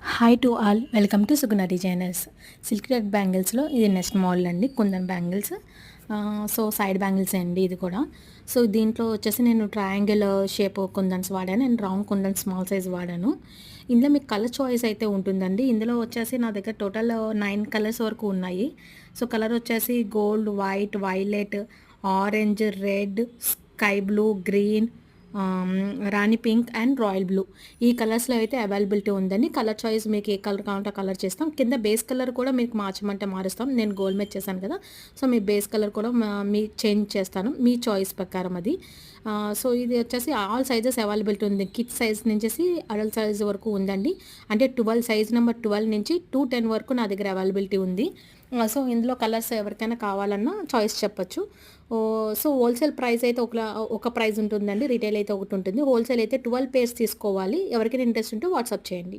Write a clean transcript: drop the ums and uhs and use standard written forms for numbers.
Hi to all, welcome to Suguna designers. Silk red బ్యాంగిల్స్లో ఇది next model అండి, kundan bangles. So side bangles అండి ఇది కూడా. సో దీంట్లో వచ్చేసి నేను ట్రయాంగిల్ షేప్ కుందన్స్ వాడాను and round kundan small size వాడాను. ఇందులో మీకు కలర్ చాయిస్ అయితే ఉంటుందండి. ఇందులో వచ్చేసి నా దగ్గర టోటల్ 9 కలర్స్ వరకు ఉన్నాయి. సో కలర్ వచ్చేసి gold, white, violet, orange, red, sky blue, green, Rani pink and royal blue, ఈ కలర్స్లో అయితే అవైలబిలిటీ ఉందండి. కలర్ చాయిస్ మీకు ఏ కలర్ కావాలంటే కలర్ చేస్తాం. కింద బేస్ కలర్ కూడా మీకు మార్చమంటే మారుస్తాం. నేను గోల్డ్ మ్యాచ్ చేశాను కదా, సో మీ బేస్ కలర్ కూడా మీ చేంజ్ చేస్తాను, మీ చాయిస్ ప్రకారం అది. సో ఇది వచ్చేసి ఆల్ సైజెస్ అవైలబిలిటీ ఉంది. కిడ్స్ సైజ్ నుంచి అడల్ట్ సైజ్ వరకు ఉందండి. అంటే 12 సైజ్ నెంబర్ 12 నుంచి 210 వరకు నా దగ్గర అవైలబిలిటీ ఉంది. సో ఇందులో కలర్స్ ఎవరికైనా కావాలన్నా చాయిస్ చెప్పొచ్చు. సో హోల్సేల్ ప్రైస్ అయితే ఒక ప్రైస్ ఉంటుందండి, రిటైల్ అయితే ఒకటి ఉంటుంది. హోల్సేల్ అయితే 12 పేర్స్ తీసుకోవాలి. ఎవరికైనా ఇంట్రెస్ట్ ఉంటే వాట్సాప్ చేయండి.